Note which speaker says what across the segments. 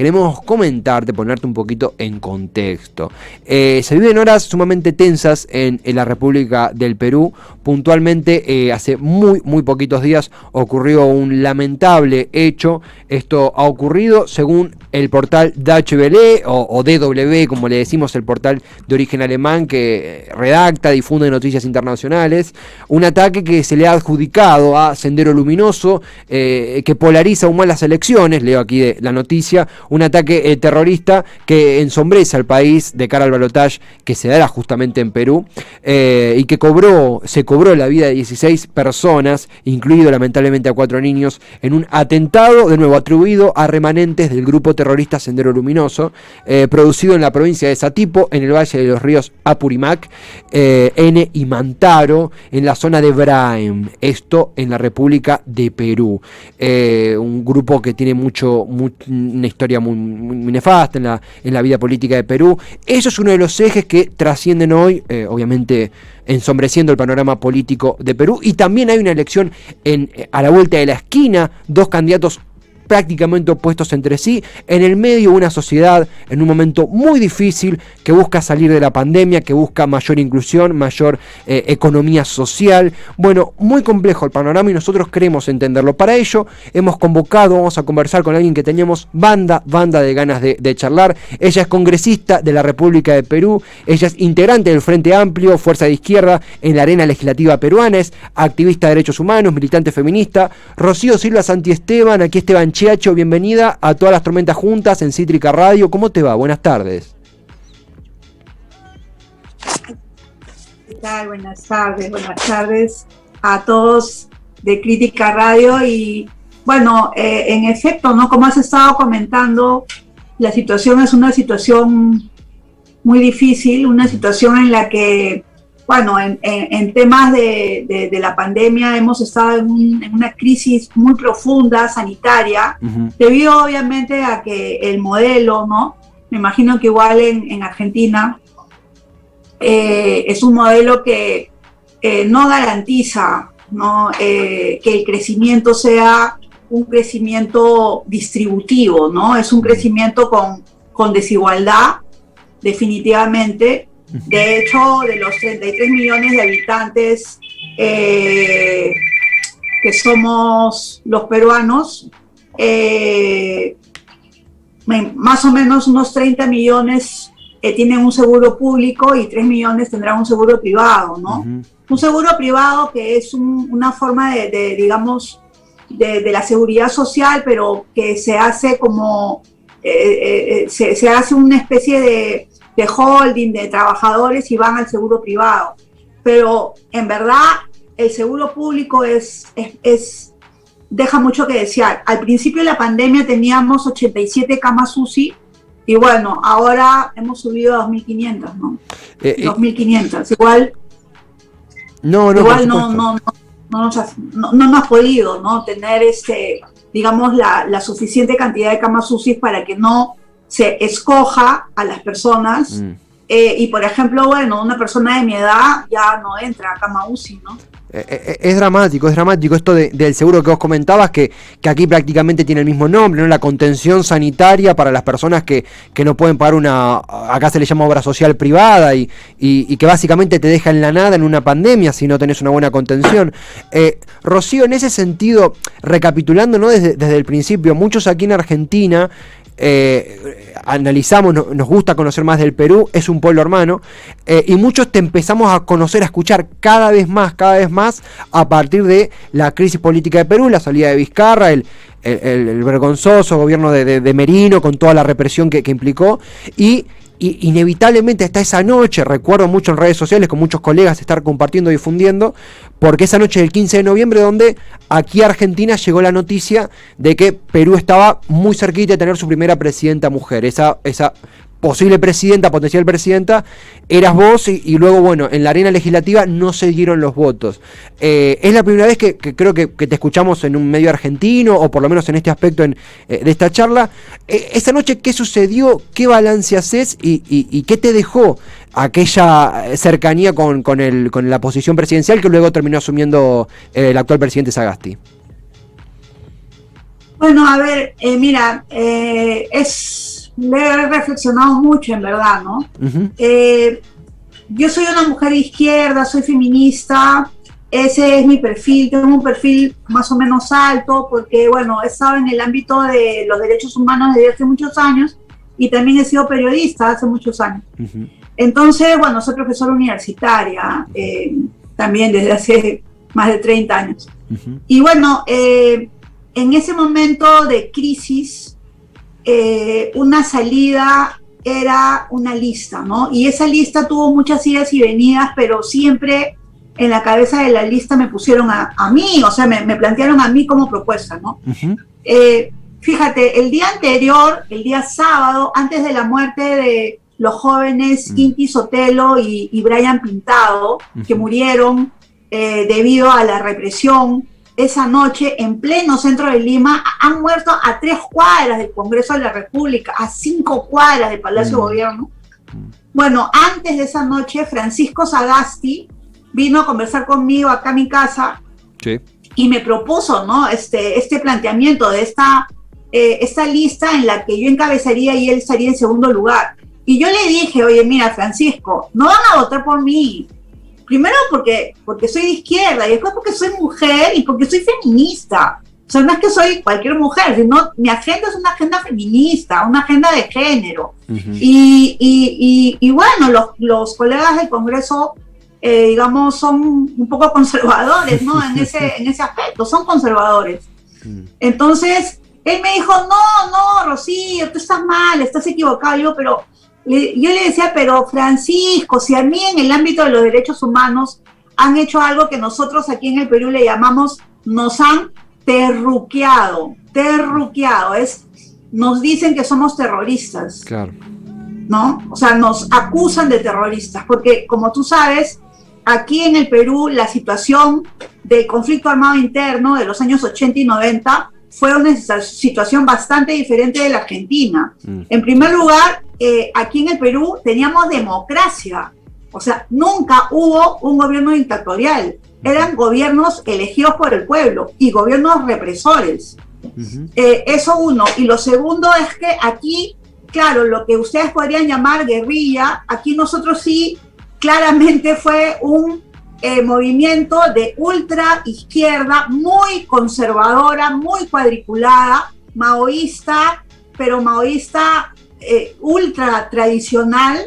Speaker 1: queremos comentarte, ponerte un poquito en contexto. Se viven horas sumamente tensas en la República del Perú. Puntualmente, hace muy poquitos días ocurrió un lamentable hecho. Esto ha ocurrido según el portal Deutsche Welle o DW, como le decimos, el portal de origen alemán que redacta, difunde noticias internacionales. Un ataque que se le ha adjudicado a Sendero Luminoso, que polariza aún más las elecciones. Leo aquí de la noticia, un ataque terrorista que ensombrece al país de cara al balotaje que se dará justamente en Perú, y que se cobró la vida de 16 personas, incluido lamentablemente a 4 niños, en un atentado, de nuevo atribuido a remanentes del grupo terrorista Sendero Luminoso, producido en la provincia de Satipo, en el valle de los ríos Apurímac, N y Mantaro, en la zona de Braem, esto en la República de Perú. Un grupo que tiene una historia muy nefasta en la vida política de Perú. Eso es uno de los ejes que trascienden hoy, obviamente ensombreciendo el panorama político de Perú. Y también hay una elección a la vuelta de la esquina, dos candidatos prácticamente opuestos entre sí, en el medio una sociedad en un momento muy difícil que busca salir de la pandemia, que busca mayor inclusión, mayor economía social. Bueno, muy complejo el panorama y nosotros queremos entenderlo. Para ello hemos convocado, vamos a conversar con alguien que teníamos banda de ganas de charlar. Ella es congresista de la República de Perú, ella es integrante del Frente Amplio, fuerza de izquierda en la arena legislativa peruana, es activista de derechos humanos, militante feminista. Rocío Silva Santiesteban, aquí Esteban Chiacho, bienvenida a Todas las Tormentas Juntas en Cítrica Radio. ¿Cómo te va? Buenas tardes.
Speaker 2: ¿Qué tal? Buenas tardes a todos de Crítica Radio. Y bueno, en efecto, ¿no? Como has estado comentando, la situación es una situación muy difícil, una situación en la que, bueno, en temas de la pandemia hemos estado en una crisis muy profunda, sanitaria, debido obviamente a que el modelo, ¿no? Me imagino que igual en Argentina es un modelo que no garantiza, ¿no? Que el crecimiento sea un crecimiento distributivo, ¿no? Es un crecimiento con desigualdad, definitivamente. De hecho, de los 33 millones de habitantes que somos los peruanos, más o menos unos 30 millones tienen un seguro público y 3 millones tendrán un seguro privado, ¿no? Un seguro privado que es una forma digamos, de la seguridad social, pero que se hace como, se hace una especie de holding de trabajadores y van al seguro privado. Pero en verdad el seguro público deja mucho que desear. Al principio de la pandemia teníamos 87 camas UCI y bueno, ahora hemos subido a 2.500, ¿no? 2.500. Igual no hemos podido, ¿no? Tener digamos la suficiente cantidad de camas UCI para que no se escoja a las personas, y por ejemplo, bueno, una persona de mi edad ya no entra a cama UCI, ¿no?
Speaker 1: Es dramático esto del seguro que vos comentabas, que aquí prácticamente tiene el mismo nombre, ¿no? La contención sanitaria para las personas que no pueden pagar acá se le llama obra social privada, y que básicamente te deja en la nada en una pandemia si no tenés una buena contención. Rocío, en ese sentido, recapitulando, ¿no? Desde el principio, muchos aquí en Argentina analizamos, nos gusta conocer más del Perú, es un pueblo hermano, y muchos te empezamos a conocer, a escuchar cada vez más a partir de la crisis política de Perú, la salida de Vizcarra, el vergonzoso gobierno de Merino con toda la represión que implicó, y inevitablemente hasta esa noche, recuerdo mucho en redes sociales con muchos colegas estar compartiendo, difundiendo, porque esa noche del 15 de noviembre, donde aquí a Argentina llegó la noticia de que Perú estaba muy cerquita de tener su primera presidenta mujer, esa posible presidenta, potencial presidenta, eras vos, y luego, bueno, en la arena legislativa no se dieron los votos. Es la primera vez que creo que te escuchamos en un medio argentino, o por lo menos en este aspecto de esta charla. Esa noche, ¿qué sucedió? ¿Qué balance haces? ¿Y qué te dejó aquella cercanía con la posición presidencial que luego terminó asumiendo el actual presidente Sagasti?
Speaker 2: Bueno, a ver, mira, le he reflexionado mucho, en verdad, ¿no?
Speaker 1: Uh-huh.
Speaker 2: Yo soy una mujer de izquierda, soy feminista, ese es mi perfil, tengo un perfil más o menos alto porque, bueno, he estado en el ámbito de los derechos humanos desde hace muchos años y también he sido periodista hace muchos años. Uh-huh. Entonces, bueno, soy profesora universitaria también desde hace más de 30 años. Uh-huh. Y bueno, en ese momento de crisis, una salida era una lista, ¿no? Y esa lista tuvo muchas idas y venidas, pero siempre en la cabeza de la lista me pusieron a mí, o sea, me plantearon a mí como propuesta, ¿no? Uh-huh. Fíjate, el día anterior, el día sábado, antes de la muerte de los jóvenes Inti Sotelo y Brian Pintado, uh-huh, que murieron debido a la represión, esa noche, en pleno centro de Lima, han muerto a 3 cuadras del Congreso de la República, a 5 cuadras del Palacio de Gobierno. Bueno, antes de esa noche, Francisco Sagasti vino a conversar conmigo acá a mi casa, sí, y me propuso, ¿no? este planteamiento de esta lista en la que yo encabezaría y él estaría en segundo lugar. Y yo le dije, oye, mira, Francisco, no van a votar por mí. Primero porque soy de izquierda y después porque soy mujer y porque soy feminista. O sea, no es que soy cualquier mujer, sino mi agenda es una agenda feminista, una agenda de género. Uh-huh. Y bueno, los colegas del Congreso, digamos, son un poco conservadores, ¿no? En ese aspecto, son conservadores. Uh-huh. Entonces, él me dijo, no, Rocío, tú estás mal, estás equivocado. Yo le decía, pero Francisco, si a mí en el ámbito de los derechos humanos han hecho algo que nosotros aquí en el Perú le llamamos, nos han terruqueado, nos dicen que somos terroristas, claro, ¿no? O sea, nos acusan de terroristas, porque como tú sabes, aquí en el Perú la situación del conflicto armado interno de los años 80 y 90 fue una situación bastante diferente de la Argentina. En primer lugar, aquí en el Perú teníamos democracia, o sea, nunca hubo un gobierno dictatorial, eran gobiernos elegidos por el pueblo y gobiernos represores. Uh-huh. Eso uno. Y lo segundo es que aquí, claro, lo que ustedes podrían llamar guerrilla, aquí nosotros sí, claramente fue un movimiento de ultra izquierda, muy conservadora, muy cuadriculada, maoísta, pero maoísta ultra tradicional,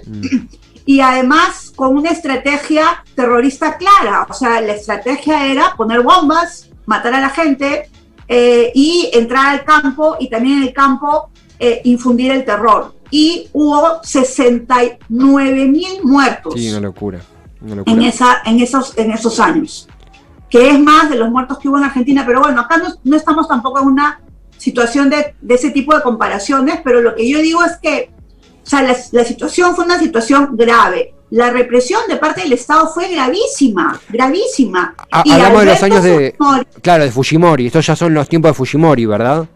Speaker 2: y además con una estrategia terrorista clara. O sea, la estrategia era poner bombas, matar a la gente y entrar al campo, y también en el campo infundir el terror. Y hubo 69.000 muertos.
Speaker 1: Sí, una locura.
Speaker 2: En esos años, que es más de los muertos que hubo en Argentina. Pero bueno, acá no estamos tampoco en una situación de ese tipo de comparaciones, pero lo que yo digo es que, o sea, la situación fue una situación grave. La represión de parte del Estado fue gravísima.
Speaker 1: Hablamos de los años de Fujimori. Estos ya son los tiempos de Fujimori, ¿verdad?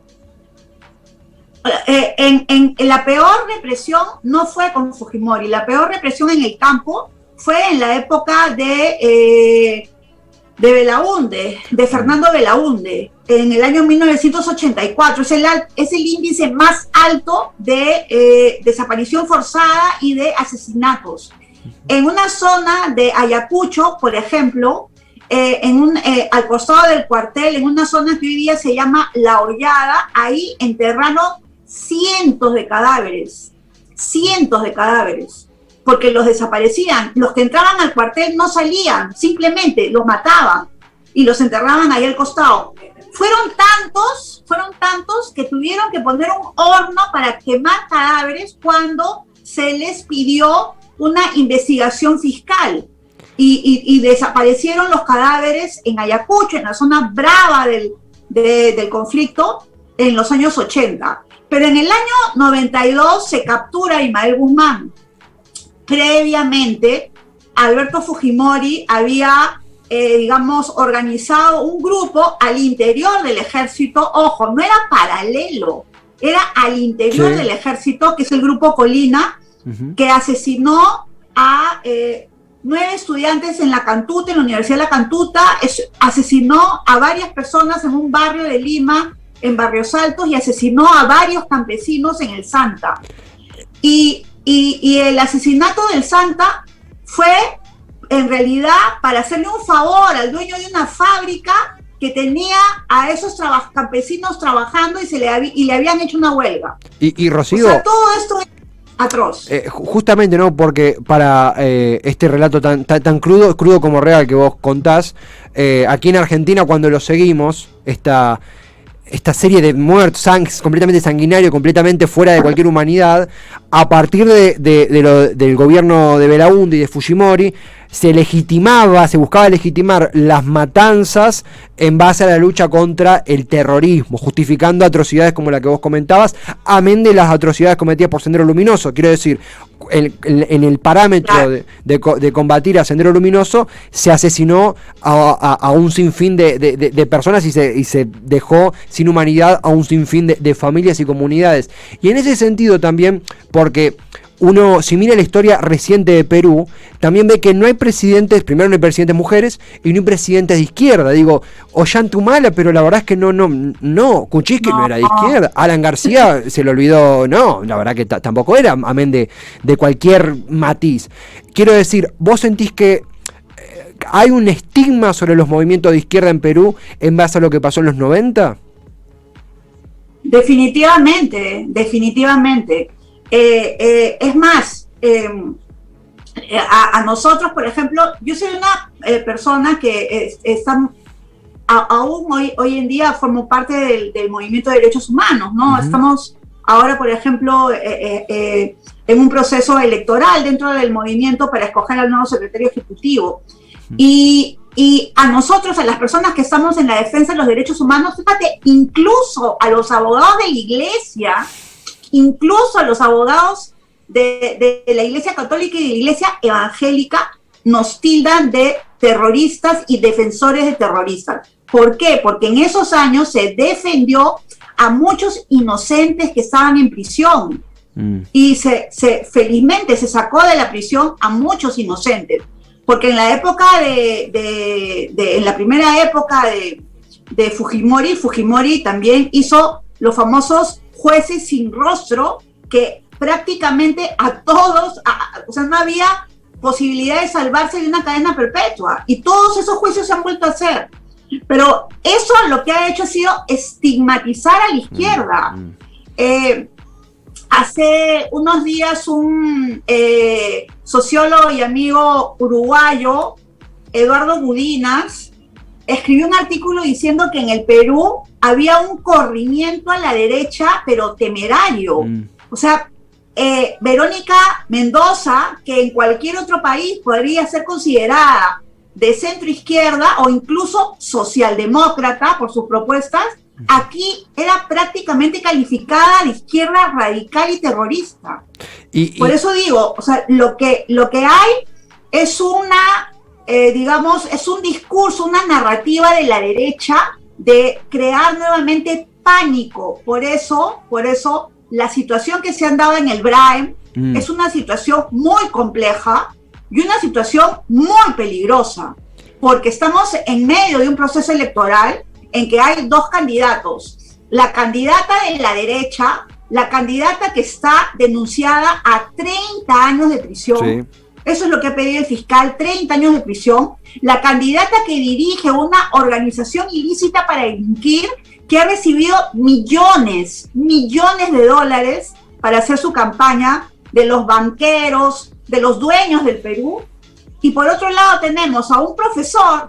Speaker 2: En la peor represión no fue con Fujimori. La peor represión en el campo fue en la época de Belaúnde, de Fernando Belaúnde, en el año 1984. Es el índice más alto de desaparición forzada y de asesinatos. En una zona de Ayacucho, por ejemplo, al costado del cuartel, en una zona que hoy día se llama La Hollada, ahí enterraron cientos de cadáveres, porque los desaparecían. Los que entraban al cuartel no salían, simplemente los mataban y los enterraban ahí al costado. Fueron tantos que tuvieron que poner un horno para quemar cadáveres cuando se les pidió una investigación fiscal. Y desaparecieron los cadáveres en Ayacucho, en la zona brava del conflicto, en los años 80. Pero en el año 92 se captura a Ismael Guzmán. Previamente, Alberto Fujimori había, organizado un grupo al interior del ejército. Ojo, no era paralelo, era al interior del ejército, que es el Grupo Colina, uh-huh, que asesinó a 9 estudiantes en la Cantuta, en la Universidad de la Cantuta, asesinó a varias personas en un barrio de Lima en Barrios Altos y asesinó a varios campesinos en el Santa. Y el asesinato del Santa fue en realidad para hacerle un favor al dueño de una fábrica que tenía a esos campesinos trabajando y le habían hecho una huelga.
Speaker 1: Y Rocío,
Speaker 2: o sea, todo esto es atroz.
Speaker 1: Justamente, ¿no? Porque para este relato tan crudo como real que vos contás, aquí en Argentina cuando lo seguimos, esta serie de muertos, completamente sanguinario, completamente fuera de cualquier humanidad, a partir del gobierno de Belaúnde y de Fujimori, se buscaba legitimar las matanzas en base a la lucha contra el terrorismo, justificando atrocidades como la que vos comentabas, amén de las atrocidades cometidas por Sendero Luminoso. Quiero decir, en el parámetro de combatir a Sendero Luminoso, se asesinó a un sinfín de personas y se dejó sin humanidad a un sinfín de familias y comunidades. Y en ese sentido también, porque uno, si mira la historia reciente de Perú, también ve que no hay presidentes, primero no hay presidentes mujeres y no hay presidentes de izquierda. Digo, Ollantumala, pero la verdad es que no, Kuczynski no era de izquierda, Alan García se le olvidó, no, la verdad que tampoco era, amén de cualquier matiz. Quiero decir, ¿vos sentís que hay un estigma sobre los movimientos de izquierda en Perú en base a lo que pasó en los 90?
Speaker 2: Definitivamente. Es más, a nosotros, por ejemplo, yo soy una persona que está, aún hoy en día formo parte del movimiento de derechos humanos, ¿no? Uh-huh. Estamos ahora, por ejemplo, en un proceso electoral dentro del movimiento para escoger al nuevo secretario ejecutivo. Uh-huh. Y a nosotros, a las personas que estamos en la defensa de los derechos humanos, fíjate, incluso a los abogados de la iglesia, incluso a los abogados de la Iglesia Católica y de la Iglesia Evangélica nos tildan de terroristas y defensores de terroristas. ¿Por qué? Porque en esos años se defendió a muchos inocentes que estaban en prisión y felizmente se sacó de la prisión a muchos inocentes. Porque en la época en la primera época de Fujimori también hizo los famosos jueces sin rostro, que prácticamente a todos, o sea, no había posibilidad de salvarse de una cadena perpetua, y todos esos juicios se han vuelto a hacer. Pero eso lo que ha hecho ha sido estigmatizar a la izquierda. Hace unos días un sociólogo y amigo uruguayo, Eduardo Budinas, escribió un artículo diciendo que en el Perú había un corrimiento a la derecha, pero temerario. O sea, Verónica Mendoza, que en cualquier otro país podría ser considerada de centro izquierda o incluso socialdemócrata por sus propuestas, aquí era prácticamente calificada de izquierda radical y terrorista. Por eso digo, o sea, lo que hay es es un discurso, una narrativa de la derecha de crear nuevamente pánico. Por eso la situación que se han dado en el BRAEM es una situación muy compleja y una situación muy peligrosa, porque estamos en medio de un proceso electoral en que hay dos candidatos. La candidata de la derecha, la candidata que está denunciada a 30 años de prisión. Sí. Eso es lo que ha pedido el fiscal, 30 años de prisión. La candidata que dirige una organización ilícita para delinquir, que ha recibido millones de dólares para hacer su campaña, de los banqueros, de los dueños del Perú. Y por otro lado tenemos a un profesor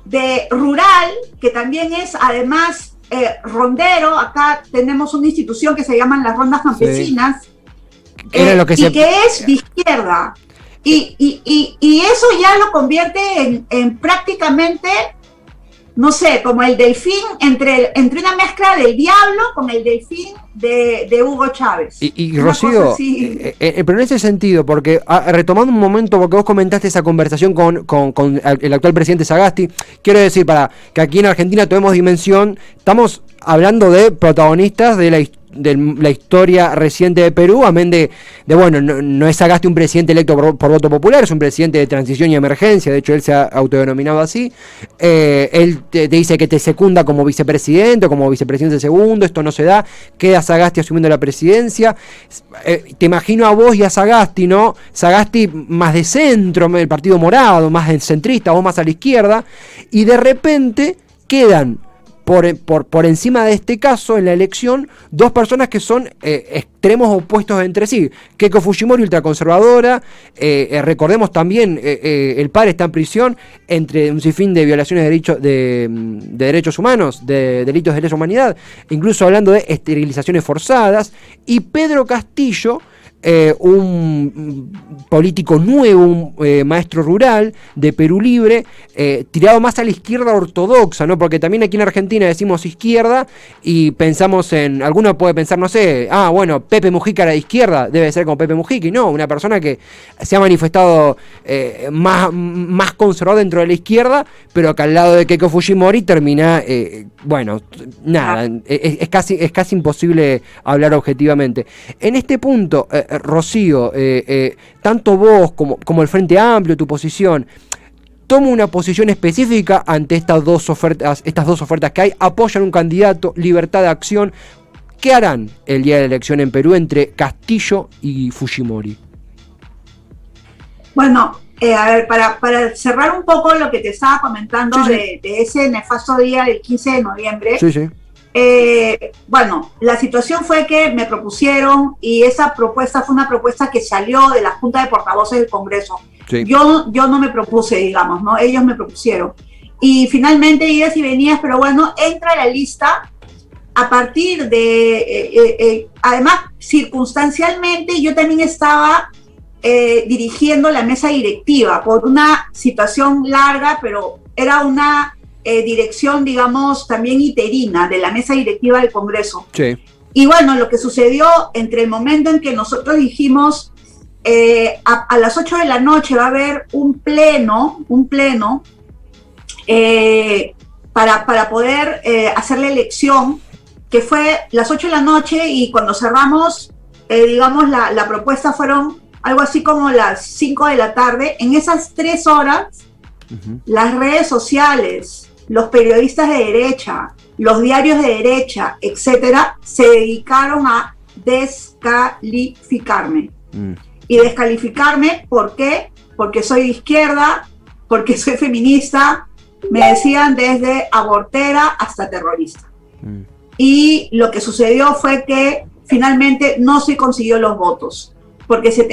Speaker 2: de rural, que también es además rondero. Acá tenemos una institución que se llaman las rondas campesinas, sí. Que es de izquierda. Y eso ya lo convierte en prácticamente, no sé, como el delfín, entre una mezcla del diablo con el delfín de Hugo Chávez.
Speaker 1: Y Rocío, pero en ese sentido, porque retomando un momento, porque vos comentaste esa conversación con el actual presidente Sagasti, quiero decir, para que aquí en Argentina tomemos dimensión, estamos hablando de protagonistas de la historia reciente de Perú, amén bueno, no es Sagasti un presidente electo por voto popular, es un presidente de transición y emergencia, de hecho él se ha autodenominado así. Él te dice que te secunda como vicepresidente o como vicepresidente segundo, esto no se da, queda Sagasti asumiendo la presidencia. Te imagino a vos y a Sagasti, ¿no? Sagasti más de centro, el Partido Morado, más de centrista, vos más a la izquierda, y de repente quedan por encima de este caso en la elección dos personas que son extremos opuestos entre sí. Keiko Fujimori, ultraconservadora, recordemos también el padre está en prisión entre un sinfín de violaciones de derechos humanos, de delitos de lesa humanidad, incluso hablando de esterilizaciones forzadas, y Pedro Castillo, un político nuevo, un maestro rural de Perú Libre, tirado más a la izquierda ortodoxa, ¿no? Porque también aquí en Argentina decimos izquierda y pensamos en, alguno puede pensar, no sé, bueno, Pepe Mujica era de izquierda, debe ser como Pepe Mujica, y no, una persona que se ha manifestado más conservador dentro de la izquierda, pero que al lado de Keiko Fujimori termina, bueno, nada, es casi imposible hablar objetivamente. En este punto, Rocío, tanto vos como el Frente Amplio, tu posición, toma una posición específica ante estas dos ofertas que hay, apoyan un candidato, libertad de acción. ¿Qué harán el día de la elección en Perú entre Castillo y Fujimori?
Speaker 2: Bueno, a ver, para cerrar un poco lo que te estaba comentando, sí. De ese nefasto día del 15 de noviembre,
Speaker 1: sí.
Speaker 2: Bueno, la situación fue que me propusieron, y esa propuesta fue una propuesta que salió de la Junta de Portavoces del Congreso. Sí. Yo no me propuse, digamos, ¿no? Ellos me propusieron. Y finalmente, idas y venidas, pero bueno, entra a la lista a partir de, además, circunstancialmente, yo también estaba dirigiendo la mesa directiva por una situación larga, pero era una dirección, digamos, también interina de la mesa directiva del Congreso. Sí. Y bueno, lo que sucedió entre el momento en que nosotros dijimos a las 8 de la noche va a haber un pleno para poder hacer la elección, que fue las 8 de la noche, y cuando cerramos, digamos, la propuesta fueron algo así como las 5 de la tarde. En esas 3 horas, las redes sociales, los periodistas de derecha, los diarios de derecha, etcétera, se dedicaron a descalificarme. Y descalificarme, ¿por qué? Porque soy de izquierda, porque soy feminista, me decían desde abortera hasta terrorista. Y lo que sucedió fue que finalmente no se consiguió los votos, porque se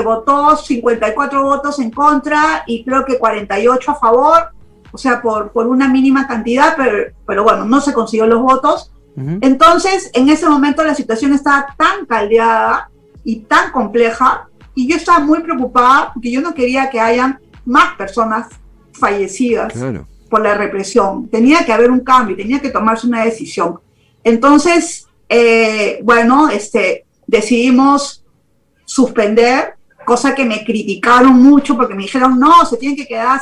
Speaker 2: votó 54 votos en contra y creo que 48 a favor, o sea, por una mínima cantidad, pero bueno, no se consiguió los votos. Entonces, en ese momento la situación estaba tan caldeada y tan compleja, y yo estaba muy preocupada porque yo no quería que hayan más personas fallecidas por la represión. Tenía que haber un cambio, tenía que tomarse una decisión. Entonces, bueno, decidimos suspender, cosa que me criticaron mucho porque me dijeron, no, se tienen que quedar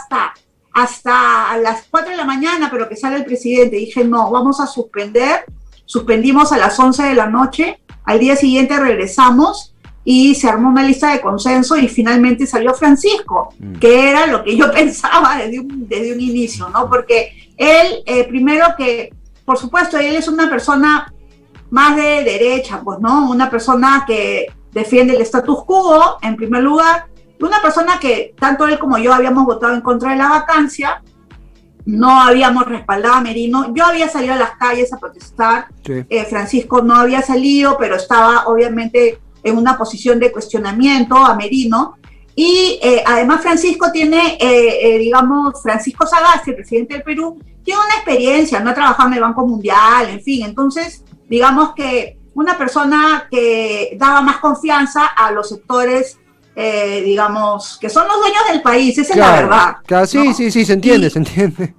Speaker 2: hasta las 4 de la mañana, pero que sale el presidente. Y dije, no, vamos a suspender. Suspendimos a las 11 de la noche, al día siguiente regresamos y se armó una lista de consenso y finalmente salió Francisco, que era lo que yo pensaba desde un inicio, ¿no? Porque él, primero que, por supuesto, él es una persona más de derecha, pues, ¿no? Una persona que defiende el status quo, en primer lugar, una persona que tanto él como yo habíamos votado en contra de la vacancia, no habíamos respaldado a Merino. Yo había salido a las calles a protestar, sí. Francisco no había salido, pero estaba obviamente en una posición de cuestionamiento a Merino, y además Francisco tiene, digamos, Francisco Sagasti, el presidente del Perú, tiene una experiencia, no ha trabajado en el Banco Mundial, en fin, entonces, digamos que una persona que daba más confianza a los sectores, digamos, que son los dueños del país, esa es la verdad.
Speaker 1: Claro, sí, ¿no? Sí, se entiende, se entiende.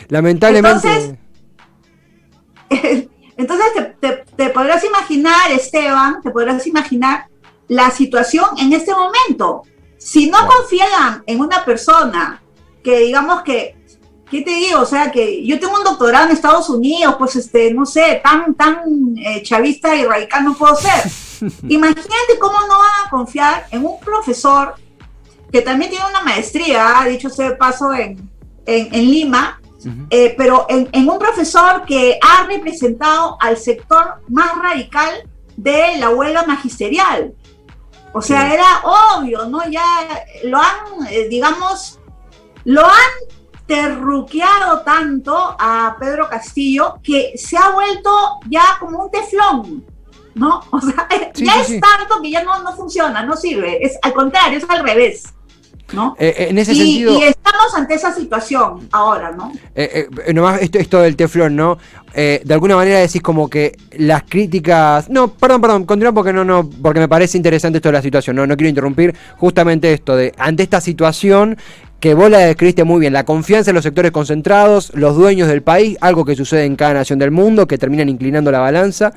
Speaker 1: Lamentablemente.
Speaker 2: Entonces te podrás imaginar, Esteban, te podrás imaginar la situación en este momento. Si no confían en una persona que, digamos, que ¿qué te digo? O sea, que yo tengo un doctorado en Estados Unidos, pues, no sé, tan chavista y radical no puedo ser. Imagínate cómo no van a confiar en un profesor que también tiene una maestría, dicho sea de paso, en Lima, pero en un profesor que ha representado al sector más radical de la huelga magisterial. O sea, era obvio, ¿no? Ya lo han, digamos, lo han terruqueado tanto a Pedro Castillo que se ha vuelto ya como un teflón, ¿no? O sea, es tanto que ya no funciona, no sirve. Es al contrario, es al revés, ¿no?
Speaker 1: En ese sentido...
Speaker 2: Y estamos ante esa situación ahora, ¿no?
Speaker 1: Nomás esto del teflón, ¿no? De alguna manera decís como que las críticas... No, perdón, continúa porque me parece interesante esto de la situación, no quiero interrumpir. Justamente esto de, ante esta situación que vos la describiste muy bien, la confianza en los sectores concentrados, los dueños del país, algo que sucede en cada nación del mundo, que terminan inclinando la balanza,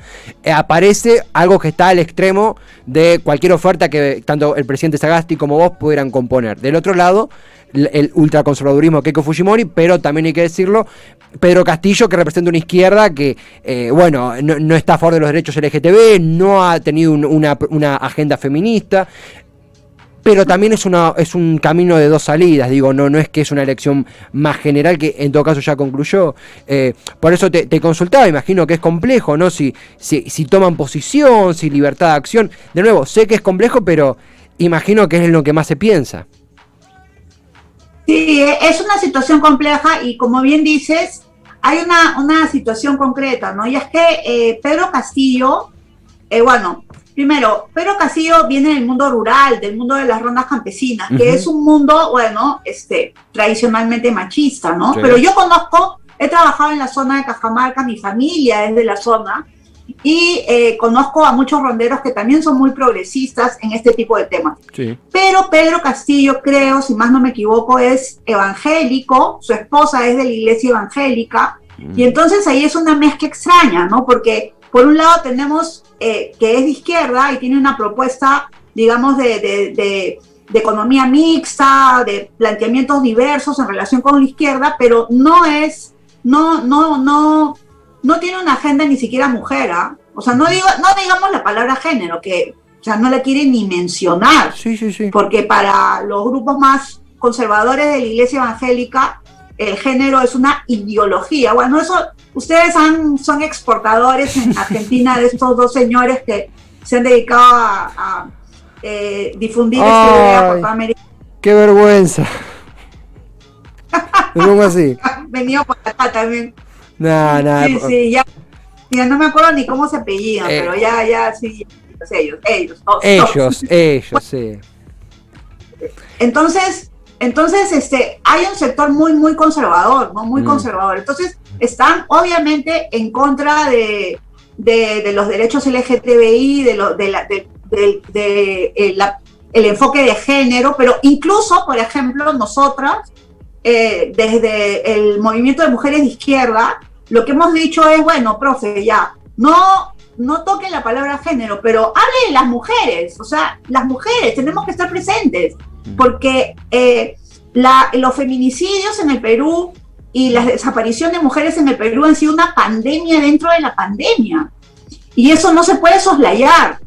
Speaker 1: aparece algo que está al extremo de cualquier oferta que tanto el presidente Sagasti como vos pudieran componer. Del otro lado, el ultraconservadurismo Keiko Fujimori, pero también hay que decirlo, Pedro Castillo, que representa una izquierda que, no está a favor de los derechos LGTB, no ha tenido una agenda feminista, pero también es un camino de dos salidas, digo, no es que es una elección más general que en todo caso ya concluyó. Por eso te consultaba, imagino que es complejo, ¿no? Si toman posición, si libertad de acción. De nuevo, sé que es complejo, pero imagino que es lo que más se piensa.
Speaker 2: Sí, es una situación compleja y como bien dices, hay una situación concreta, ¿no? Y es que Pedro Castillo, primero, Pedro Castillo viene del mundo rural, del mundo de las rondas campesinas, que es un mundo, tradicionalmente machista, ¿no? Sí. Pero yo he trabajado en la zona de Cajamarca, mi familia es de la zona, y conozco a muchos ronderos que también son muy progresistas en este tipo de temas. Sí. Pero Pedro Castillo, creo, si más no me equivoco, es evangélico, su esposa es de la iglesia evangélica, y entonces ahí es una mezcla extraña, ¿no? Porque por un lado tenemos que es de izquierda y tiene una propuesta, digamos, de economía mixta, de planteamientos diversos en relación con la izquierda, pero no tiene una agenda ni siquiera mujer, ¿eh? O sea, no digamos la palabra género, que no la quiere ni mencionar, sí. Porque para los grupos más conservadores de la iglesia evangélica, el género es una ideología. Bueno, eso, ustedes son exportadores en Argentina de estos dos señores que se han dedicado a difundir esta idea por toda América.
Speaker 1: ¡Qué vergüenza! Me pongo así.
Speaker 2: Venido por acá también.
Speaker 1: Nada.
Speaker 2: Sí, ya no me acuerdo ni cómo se apellidan, pero ya, sí, ellos,
Speaker 1: sí.
Speaker 2: Entonces, hay un sector muy, muy conservador, ¿no? Muy conservador. Entonces, están obviamente en contra de los derechos LGTBI, el enfoque de género, pero incluso, por ejemplo, nosotras, desde el movimiento de mujeres de izquierda, lo que hemos dicho es, bueno, profe, ya, no toquen la palabra género, pero hable de las mujeres, o sea, las mujeres tenemos que estar presentes, porque los feminicidios en el Perú y la desaparición de mujeres en el Perú han sido una pandemia dentro de la pandemia, y eso no se puede soslayar,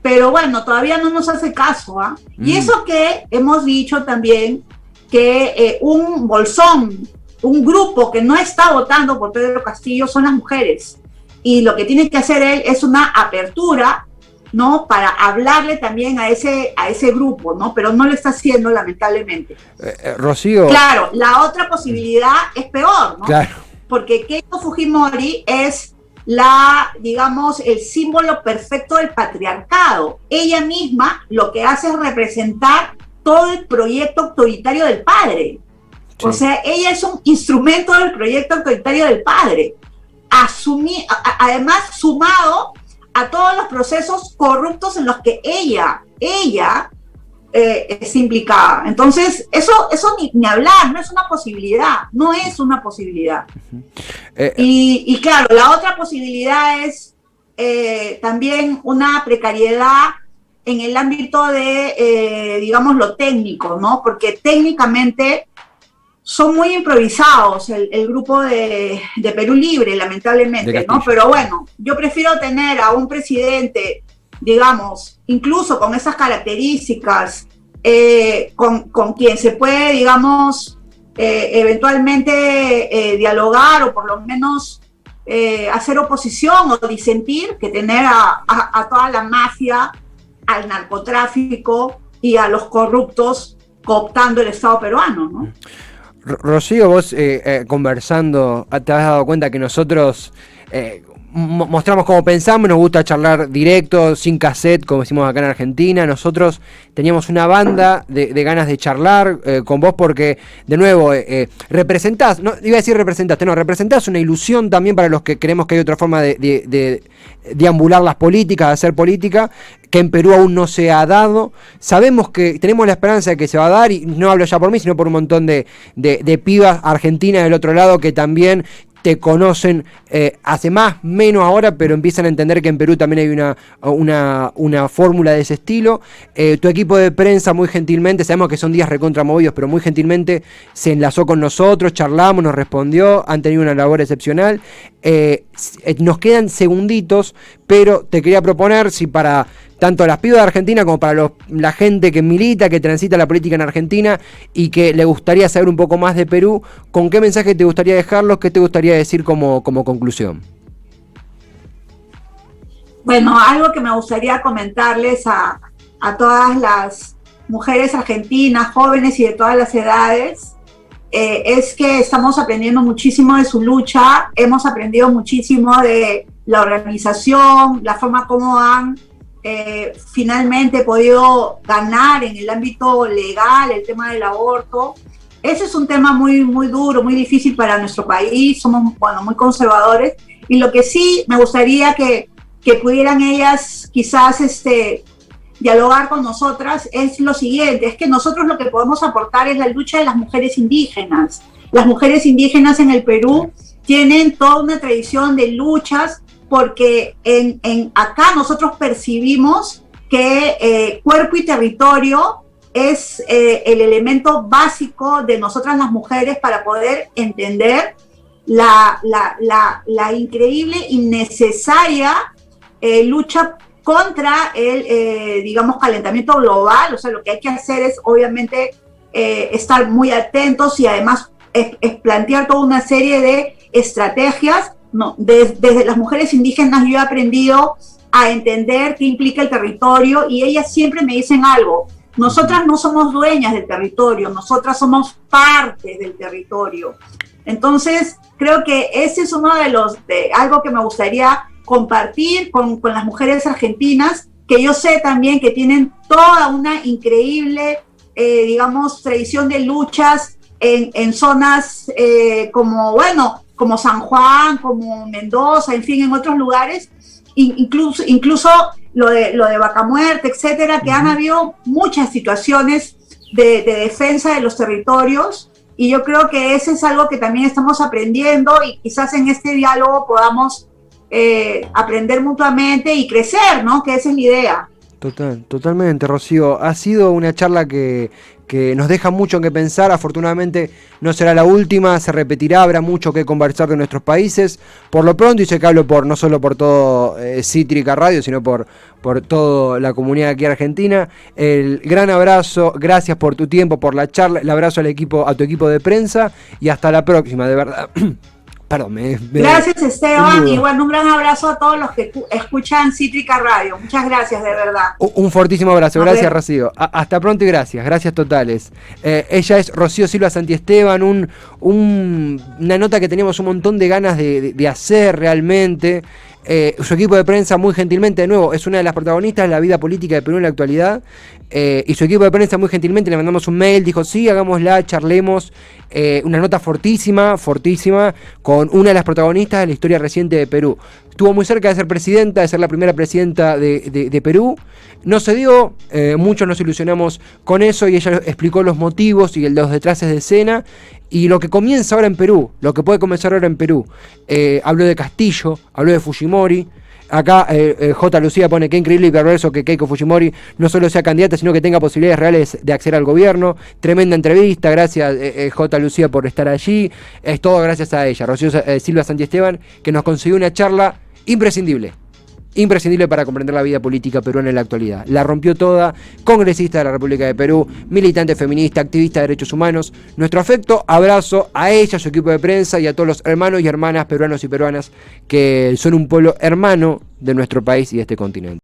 Speaker 2: pero bueno, todavía no nos hace caso, ¿ah? Y eso que hemos dicho también, que un bolsón, un grupo que no está votando por Pedro Castillo son las mujeres, y lo que tiene que hacer él es una apertura, ¿no? Para hablarle también a ese grupo, ¿no? Pero no lo está haciendo, lamentablemente.
Speaker 1: Rocío.
Speaker 2: Claro, la otra posibilidad es peor, ¿no?
Speaker 1: Claro.
Speaker 2: Porque Keiko Fujimori es digamos, el símbolo perfecto del patriarcado. Ella misma lo que hace es representar todo el proyecto autoritario del padre. Sí. O sea, ella es un instrumento del proyecto autoritario del padre. Además, sumado a todos los procesos corruptos en los que ella es implicada. Entonces, eso ni hablar, no es una posibilidad. Y claro, la otra posibilidad es también una precariedad en el ámbito de, digamos, lo técnico, ¿no? Porque técnicamente son muy improvisados, el grupo de Perú Libre, lamentablemente, ¿no? Pero bueno, yo prefiero tener a un presidente, digamos, incluso con esas características, con quien se puede, digamos, eventualmente dialogar o por lo menos hacer oposición o disentir, que tener a toda la mafia, al narcotráfico y a los corruptos cooptando el Estado peruano, ¿no?
Speaker 1: Rocío, vos conversando, te has dado cuenta que nosotros mostramos cómo pensamos, nos gusta charlar directo, sin cassette, como decimos acá en Argentina. Nosotros teníamos una banda de ganas de charlar con vos porque, de nuevo, representás, no iba a decir representaste, no, representás una ilusión también para los que creemos que hay otra forma de deambular las políticas, de hacer política, que en Perú aún no se ha dado. Sabemos que tenemos la esperanza de que se va a dar, y no hablo ya por mí, sino por un montón de pibas argentinas del otro lado que también te conocen hace menos ahora, pero empiezan a entender que en Perú también hay una fórmula de ese estilo. Tu equipo de prensa muy gentilmente, sabemos que son días recontra movidos, pero muy gentilmente se enlazó con nosotros, charlamos, nos respondió, han tenido una labor excepcional. Nos quedan segunditos, pero te quería proponer si para tanto las pibas de Argentina como para la gente que milita, que transita la política en Argentina y que le gustaría saber un poco más de Perú, ¿con qué mensaje te gustaría dejarlos? ¿Qué te gustaría decir como conclusión?
Speaker 2: Bueno, algo que me gustaría comentarles a todas las mujeres argentinas, jóvenes y de todas las edades, es que estamos aprendiendo muchísimo de su lucha, hemos aprendido muchísimo de la organización, la forma como han finalmente podido ganar en el ámbito legal el tema del aborto. Ese es un tema muy, muy duro, muy difícil para nuestro país, somos, bueno, muy conservadores, y lo que sí me gustaría que pudieran ellas quizás dialogar con nosotras es lo siguiente, es que nosotros lo que podemos aportar es la lucha de las mujeres indígenas. Las mujeres indígenas en el Perú tienen toda una tradición de luchas, porque acá nosotros percibimos que cuerpo y territorio es el elemento básico de nosotras las mujeres para poder entender la increíble y necesaria lucha contra el, digamos, calentamiento global. O sea, lo que hay que hacer es, obviamente, estar muy atentos y además es plantear toda una serie de estrategias. No, desde las mujeres indígenas yo he aprendido a entender qué implica el territorio, y ellas siempre me dicen algo: nosotras no somos dueñas del territorio, nosotras somos parte del territorio. Entonces creo que ese es uno de algo que me gustaría compartir con las mujeres argentinas, que yo sé también que tienen toda una increíble digamos, tradición de luchas en zonas como San Juan, como Mendoza, en fin, en otros lugares, incluso lo de Vaca Muerta, etcétera, que han habido muchas situaciones de defensa de los territorios, y yo creo que eso es algo que también estamos aprendiendo, y quizás en este diálogo podamos aprender mutuamente y crecer, ¿no? Que esa es la idea.
Speaker 1: Totalmente, Rocío. Ha sido una charla que nos deja mucho en qué pensar. Afortunadamente no será la última, se repetirá, habrá mucho que conversar de nuestros países. Por lo pronto, y sé que hablo no solo por todo Cítrica Radio, sino por toda la comunidad aquí argentina, el gran abrazo, gracias por tu tiempo, por la charla, el abrazo a tu equipo de prensa, y hasta la próxima, de verdad. Perdón,
Speaker 2: gracias, Esteban, y bueno, un gran abrazo a todos los que escuchan Cítrica Radio. Muchas gracias, de verdad.
Speaker 1: Un fortísimo abrazo, gracias, Rocío. Hasta pronto y gracias totales. Ella es Rocío Silva Santiesteban, una nota que teníamos un montón de ganas de hacer realmente. Su equipo de prensa muy gentilmente, de nuevo, es una de las protagonistas de la vida política de Perú en la actualidad, y su equipo de prensa muy gentilmente le mandamos un mail, dijo sí, hagámosla, charlemos, una nota fortísima, con una de las protagonistas de la historia reciente de Perú. Estuvo muy cerca de ser presidenta, de ser la primera presidenta de Perú. No se dio, muchos nos ilusionamos con eso, y ella explicó los motivos y los detraces de escena y lo que comienza ahora en Perú, lo que puede comenzar ahora en Perú. Habló de Castillo, habló de Fujimori, Acá J. Lucía pone que increíble y perverso que Keiko Fujimori no solo sea candidata, sino que tenga posibilidades reales de acceder al gobierno. Tremenda entrevista, gracias J. Lucía por estar allí. Es todo gracias a ella, Rocío Silva Santiesteban, que nos consiguió una charla imprescindible para comprender la vida política peruana en la actualidad. La rompió toda, congresista de la República de Perú, militante feminista, activista de derechos humanos. Nuestro afecto, abrazo a ella, a su equipo de prensa y a todos los hermanos y hermanas peruanos y peruanas que son un pueblo hermano de nuestro país y de este continente.